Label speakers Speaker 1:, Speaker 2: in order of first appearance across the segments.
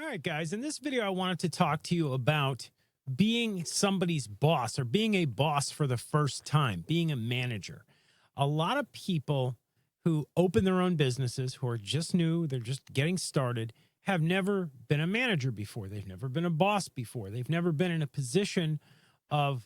Speaker 1: All right, guys, in this video, I wanted to talk to you about being somebody's boss or being a boss for the first time, being a manager. A lot of people who open their own businesses, who are just new, they're just getting started, have never been a manager before. They've never been a boss before. They've never been in a position of,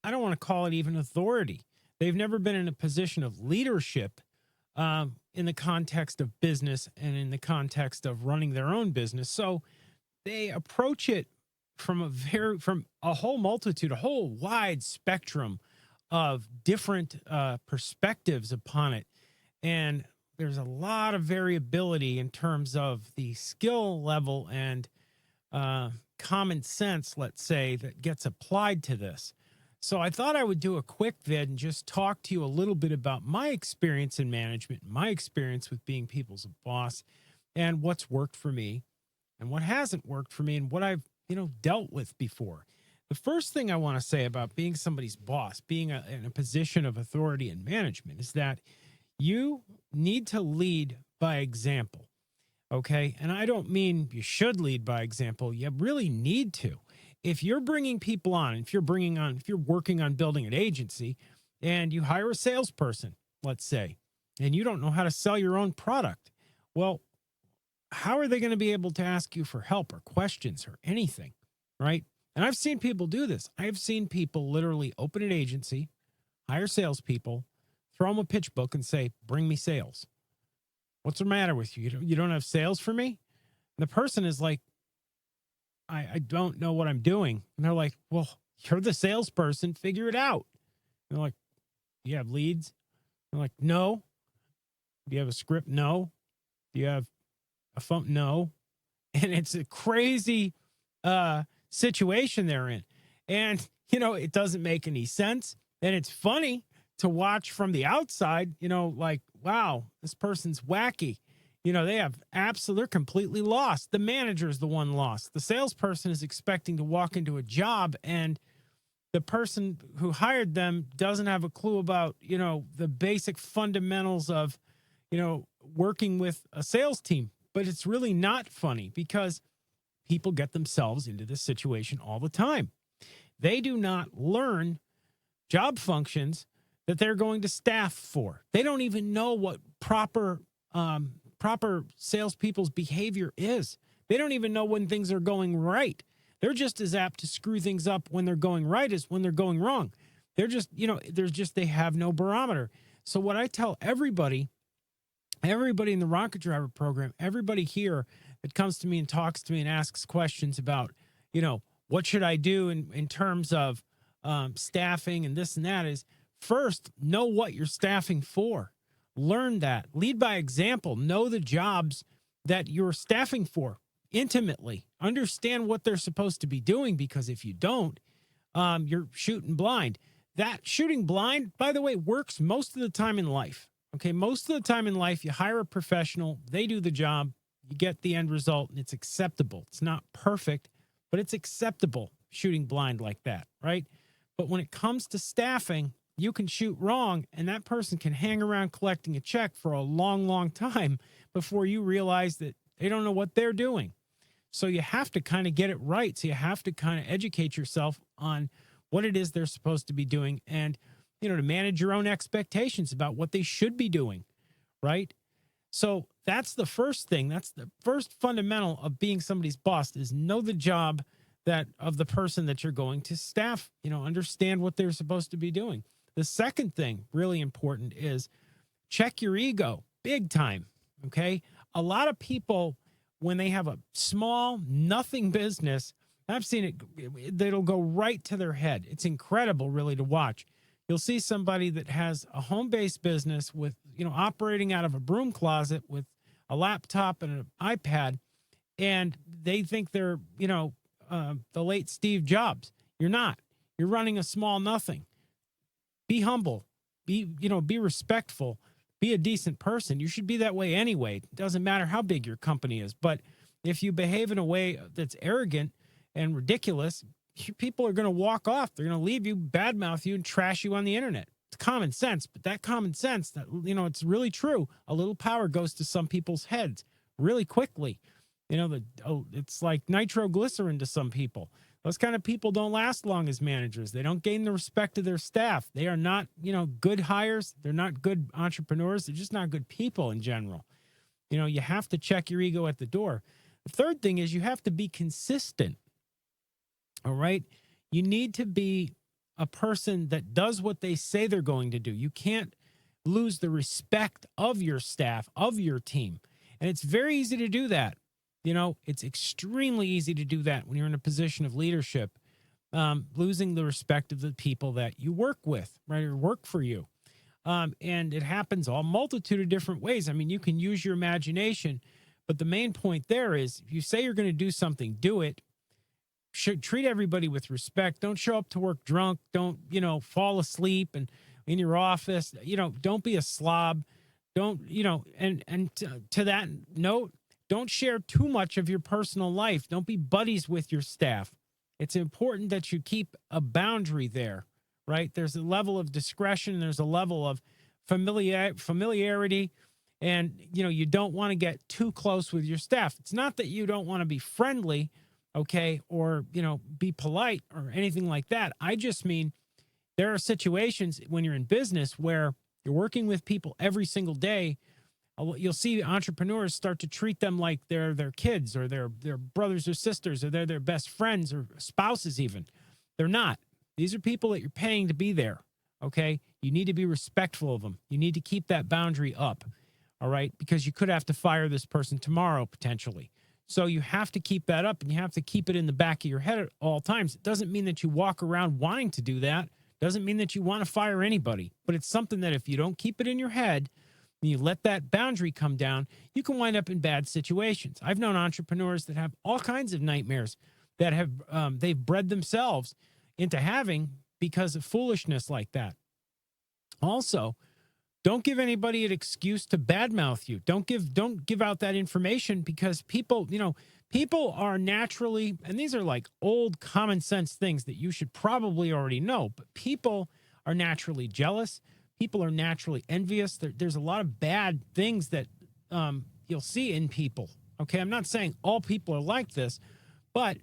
Speaker 1: I don't want to call it even authority. They've never been in a position of leadership in the context of business and in the context of running their own business. So they approach it from a whole multitude, a whole wide spectrum of different perspectives upon it. And there's a lot of variability in terms of the skill level and common sense, let's say, that gets applied to this. So I thought I would do a quick vid and just talk to you a little bit about my experience in management, my experience with being people's boss, and what's worked for me and what hasn't worked for me and what I've, dealt with before. The first thing I want to say about being somebody's boss, being in a position of authority and management, is that you need to lead by example. Okay. And I don't mean you should lead by example. You really need to. If you're bringing people on, if you're working on building an agency and you hire a salesperson, let's say, and you don't know how to sell your own product, well, how are they going to be able to ask you for help or questions or anything? Right. And I've seen people do this. I've seen people literally open an agency, hire salespeople, throw them a pitch book and say, bring me sales. What's the matter with you? You don't have sales for me? And the person is like, I don't know what I'm doing. And they're like, well, you're the salesperson. Figure it out. And they're like, do you have leads? I'm like, no. Do you have a script? No. Do you have a phone? No. And it's a crazy situation they're in. And, it doesn't make any sense. And it's funny to watch from the outside, like, wow, this person's wacky. They're completely lost. The manager is the one lost. The salesperson is expecting to walk into a job and the person who hired them doesn't have a clue about, the basic fundamentals of, working with a sales team. But it's really not funny because people get themselves into this situation all the time. They do not learn job functions that they're going to staff for. They don't even know what proper salespeople's behavior is. They don't even know when things are going right. They're just as apt to screw things up when they're going right as when they're going wrong. They're just, they have no barometer. So what I tell everybody in the Rocket Driver program, everybody here that comes to me and talks to me and asks questions about, what should I do in terms of staffing and this and that, is first, know what you're staffing for. Learn that. Lead by example. Know the jobs that you're staffing for intimately. Understand what they're supposed to be doing, because if you don't, you're shooting blind. That shooting blind, by the way, works most of the time in life. Okay, most of the time in life, you hire a professional, they do the job, you get the end result, and it's acceptable. It's not perfect, but it's acceptable shooting blind like that, right? But when it comes to staffing, you can shoot wrong, and that person can hang around collecting a check for a long, long time before you realize that they don't know what they're doing. So you have to kind of get it right. So you have to kind of educate yourself on what it is they're supposed to be doing and, to manage your own expectations about what they should be doing, right? So that's the first thing. That's the first fundamental of being somebody's boss, is know the job of the person that you're going to staff, understand what they're supposed to be doing. The second thing, really important, is check your ego big time. Okay. A lot of people, when they have a small, nothing business, I've seen it, that'll go right to their head. It's incredible, really, to watch. You'll see somebody that has a home-based business with, operating out of a broom closet with a laptop and an iPad, and they think they're, the late Steve Jobs. You're not. You're running a small nothing. Be humble, be respectful, be a decent person. You should be that way anyway. It doesn't matter how big your company is. But if you behave in a way that's arrogant and ridiculous, people are going to walk off. They're going to leave you, badmouth you, and trash you on the internet. It's common sense, but that common sense, that, it's really true. A little power goes to some people's heads really quickly. It's like nitroglycerin to some people. Those kind of people don't last long as managers. They don't gain the respect of their staff. They are not, good hires. They're not good entrepreneurs. They're just not good people in general. You have to check your ego at the door. The third thing is you have to be consistent. All right. You need to be a person that does what they say they're going to do. You can't lose the respect of your staff, of your team. And it's very easy to do that. It's extremely easy to do that when you're in a position of leadership, losing the respect of the people that you work with, right, or work for you. And it happens all multitude of different ways. I mean, you can use your imagination, but the main point there is if you say you're going to do something, do it. Treat everybody with respect. Don't show up to work drunk. Don't, fall asleep and in your office. Don't be a slob. Don't, to that note, don't share too much of your personal life. Don't be buddies with your staff. It's important that you keep a boundary there, right? There's a level of discretion. There's a level of familiarity. And, you don't want to get too close with your staff. It's not that you don't want to be friendly, okay, or, be polite or anything like that. I just mean there are situations when you're in business where you're working with people every single day. You'll see entrepreneurs start to treat them like they're their kids or their brothers or sisters or they're their best friends or spouses even. They're not. These are people that you're paying to be there, okay? You need to be respectful of them. You need to keep that boundary up, all right? Because you could have to fire this person tomorrow potentially. So you have to keep that up and you have to keep it in the back of your head at all times. It doesn't mean that you walk around wanting to do that. It doesn't mean that you want to fire anybody. But it's something that if you don't keep it in your head, and you let that boundary come down, you can wind up in bad situations. I've known entrepreneurs that have all kinds of nightmares that have they've bred themselves into having because of foolishness like that. Also, don't give anybody an excuse to badmouth you. Don't give out that information because people are naturally, and these are like old common sense things that you should probably already know, but people are naturally jealous. People are naturally envious. There's a lot of bad things that you'll see in people. Okay, I'm not saying all people are like this, but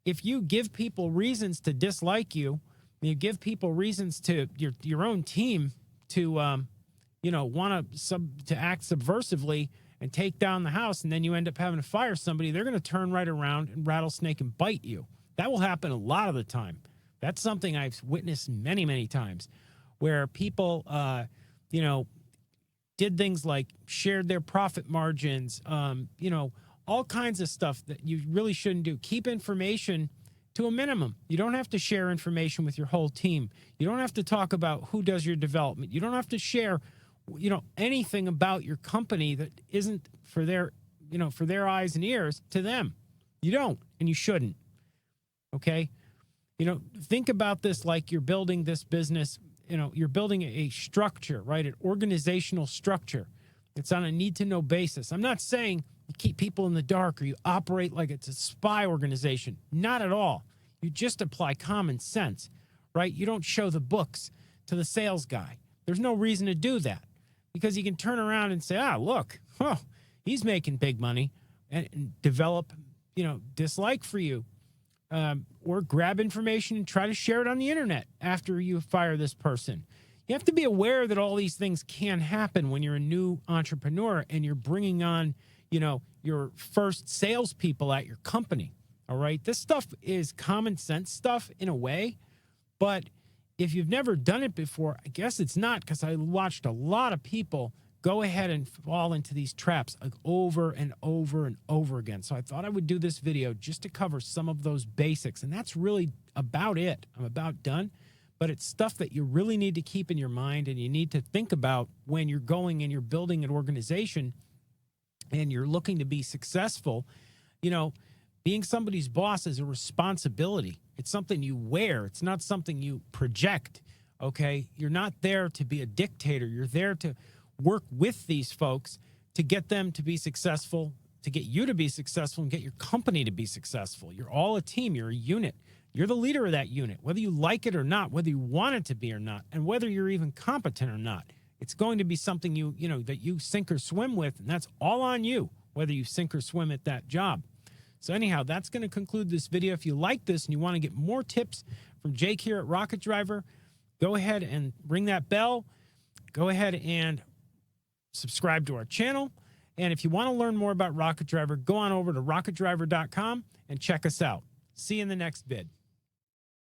Speaker 1: if you give people reasons to dislike you, you give people reasons to your own team to want to act subversively and take down the house, and then you end up having to fire somebody, they're going to turn right around and rattlesnake and bite you. That will happen a lot of the time. That's something I've witnessed many, many times, where people, did things like shared their profit margins, all kinds of stuff that you really shouldn't do. Keep information to a minimum. You don't have to share information with your whole team. You don't have to talk about who does your development. You don't have to share, anything about your company that isn't for their eyes and ears to them. You don't, and you shouldn't. Okay? Think about this like you're building this business. You're building a structure, right? An organizational structure. It's on a need-to-know basis. I'm not saying you keep people in the dark or you operate like it's a spy organization. Not at all. You just apply common sense, right? You don't show the books to the sales guy. There's no reason to do that because he can turn around and say, look, he's making big money and develop, dislike for you. Or grab information and try to share it on the internet after you fire this person. You have to be aware that all these things can happen when you're a new entrepreneur and you're bringing on, your first salespeople at your company. All right. This stuff is common sense stuff in a way, but if you've never done it before, I guess it's not, because I watched a lot of people go ahead and fall into these traps like over and over and over again. So I thought I would do this video just to cover some of those basics. And that's really about it. I'm about done. But it's stuff that you really need to keep in your mind and you need to think about when you're going and you're building an organization and you're looking to be successful. Being somebody's boss is a responsibility. It's something you wear. It's not something you project. Okay? You're not there to be a dictator. You're there to work with these folks to get them to be successful, to get you to be successful, and get your company to be successful. You're all a team. You're a unit. You're the leader of that unit, whether you like it or not, whether you want it to be or not, and whether you're even competent or not. It's going to be something that you sink or swim with, and that's all on you. whether you sink or swim at that job. So anyhow, that's going to conclude this video. If you like this and you want to get more tips from Jake here at Rocket Driver, go ahead and ring that bell. Go ahead and subscribe to our channel. And if you want to learn more about Rocket Driver, go on over to rocketdriver.com and check us out. See you in the next vid.